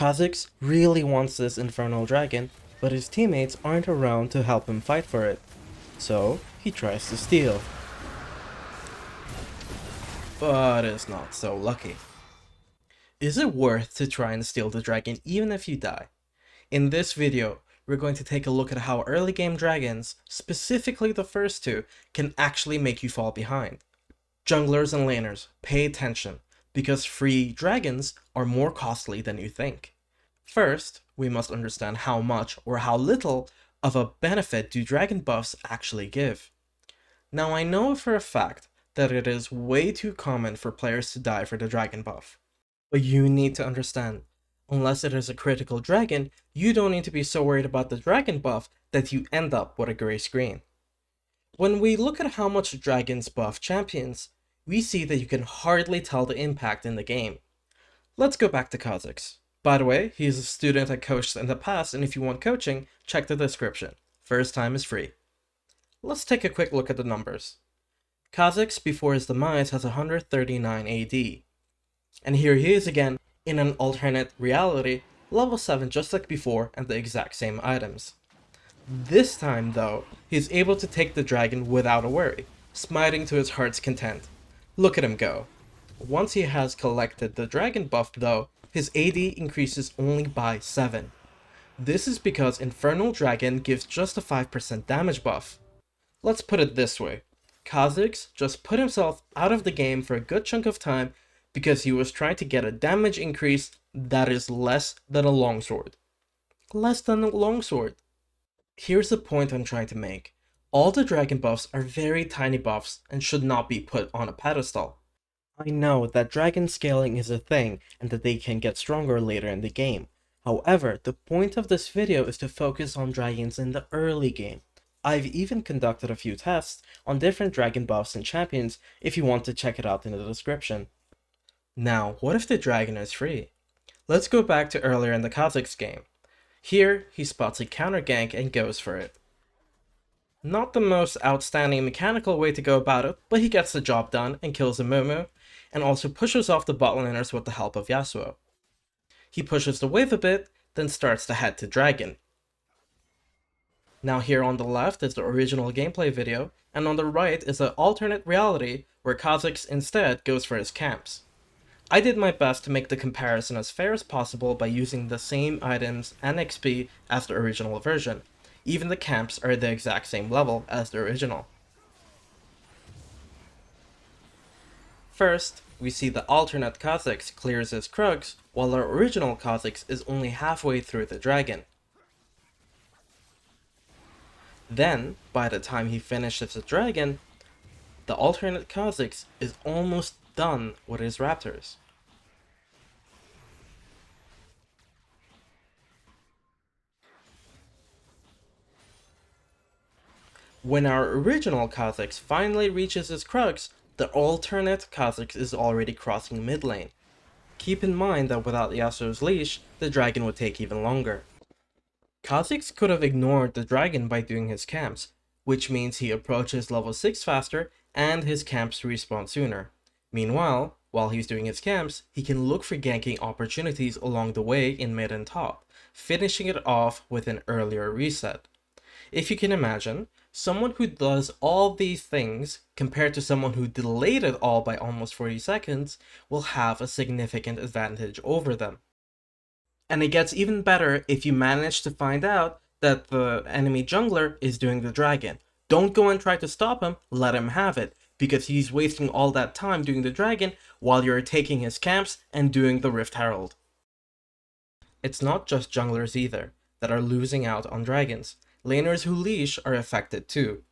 Kha'Zix really wants this Infernal Dragon, but his teammates aren't around to help him fight for it, so he tries to steal. But is not so lucky. Is it worth to try and steal the dragon even if you die? In this video, we're going to take a look at how early game dragons, specifically the first two, can actually make you fall behind. Junglers and laners, pay attention, because free dragons are more costly than you think. First, we must understand how much or how little of a benefit do dragon buffs actually give. Now I know for a fact that it is way too common for players to die for the dragon buff. But you need to understand, unless it is a critical dragon, you don't need to be so worried about the dragon buff that you end up with a gray screen. When we look at how much dragons buff champions, we see that you can hardly tell the impact in the game. Let's go back to Kha'Zix. By the way, he is a student I coached in the past, and if you want coaching, check the description. First time is free. Let's take a quick look at the numbers. Kha'Zix before his demise has 139 AD. And here he is again, in an alternate reality, level 7 just like before and the exact same items. This time though, he's able to take the dragon without a worry, smiting to his heart's content. Look at him go. Once he has collected the dragon buff though, his AD increases only by 7. This is because Infernal Dragon gives just a 5% damage buff. Let's put it this way. Kha'Zix just put himself out of the game for a good chunk of time because he was trying to get a damage increase that is less than a longsword. Less than a longsword. Here's the point I'm trying to make. All the dragon buffs are very tiny buffs and should not be put on a pedestal. I know that dragon scaling is a thing and that they can get stronger later in the game. However, the point of this video is to focus on dragons in the early game. I've even conducted a few tests on different dragon buffs and champions if you want to check it out in the description. Now, what if the dragon is free? Let's go back to earlier in the Kha'Zix game. Here, he spots a counter gank and goes for it. Not the most outstanding mechanical way to go about it, but he gets the job done and kills a Mumu, and also pushes off the bot laners with the help of Yasuo. He pushes the wave a bit, then starts to head to dragon. Now here on the left is the original gameplay video, and on the right is the alternate reality where Kha'Zix instead goes for his camps. I did my best to make the comparison as fair as possible by using the same items and XP as the original version. Even the camps are the exact same level as the original. First, we see the alternate Kha'Zix clears his Krugs, while our original Kha'Zix is only halfway through the dragon. Then, by the time he finishes the dragon, the alternate Kha'Zix is almost done with his raptors. When our original Kha'Zix finally reaches his Krugs, the alternate Kha'Zix is already crossing mid lane. Keep in mind that without Yasuo's leash, the dragon would take even longer. Kha'Zix could have ignored the dragon by doing his camps, which means he approaches level 6 faster and his camps respawn sooner. Meanwhile, while he's doing his camps, he can look for ganking opportunities along the way in mid and top, finishing it off with an earlier reset. If you can imagine, someone who does all these things compared to someone who delayed it all by almost 40 seconds will have a significant advantage over them. And it gets even better if you manage to find out that the enemy jungler is doing the dragon. Don't go and try to stop him, let him have it, because he's wasting all that time doing the dragon while you're taking his camps and doing the Rift Herald. It's not just junglers either that are losing out on dragons. Laners who leash are affected too.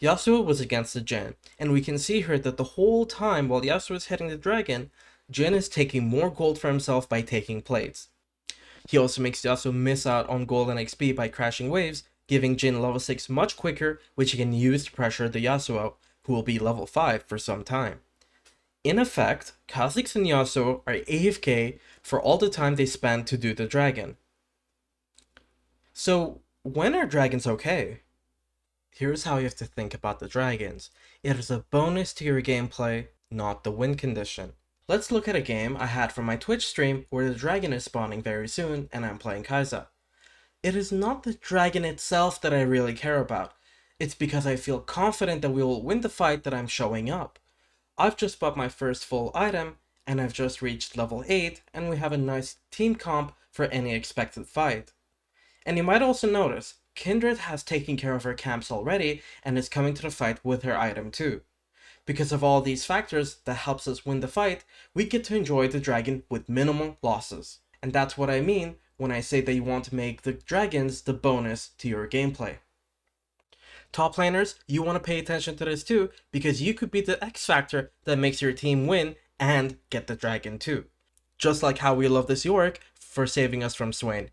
Yasuo was against the Jhin, and we can see here that the whole time while Yasuo is hitting the dragon, Jhin is taking more gold for himself by taking plates. He also makes Yasuo miss out on gold and XP by crashing waves, giving Jhin level 6 much quicker, which he can use to pressure the Yasuo, who will be level 5 for some time. In effect, Kha'Zix and Yasuo are AFK for all the time they spend to do the dragon. So, when are dragons okay? Here's how you have to think about the dragons. It is a bonus to your gameplay, not the win condition. Let's look at a game I had from my Twitch stream where the dragon is spawning very soon and I'm playing Kai'Sa. It is not the dragon itself that I really care about. It's because I feel confident that we will win the fight that I'm showing up. I've just bought my first full item, and I've just reached level 8, and we have a nice team comp for any expected fight. And you might also notice, Kindred has taken care of her camps already and is coming to the fight with her item too. Because of all these factors that helps us win the fight, we get to enjoy the dragon with minimal losses. And that's what I mean when I say that you want to make the dragons the bonus to your gameplay. Top laners, you want to pay attention to this too, because you could be the X factor that makes your team win and get the dragon too. Just like how we love this Yorick for saving us from Swain.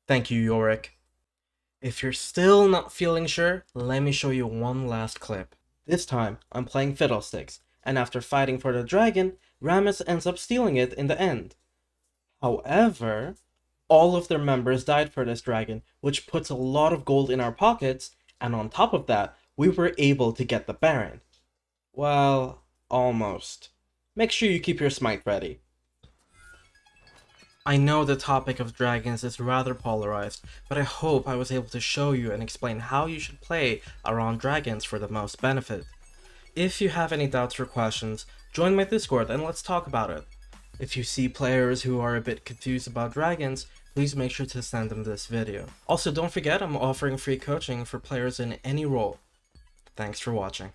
Thank you, Yorick. If you're still not feeling sure, let me show you one last clip. This time, I'm playing Fiddlesticks, and after fighting for the dragon, Rammus ends up stealing it in the end. However, all of their members died for this dragon, which puts a lot of gold in our pockets, and on top of that, we were able to get the Baron. Well, almost. Make sure you keep your smite ready. I know the topic of dragons is rather polarized, but I hope I was able to show you and explain how you should play around dragons for the most benefit. If you have any doubts or questions, join my Discord and let's talk about it. If you see players who are a bit confused about dragons, please make sure to send them this video. Also, don't forget I'm offering free coaching for players in any role. Thanks for watching.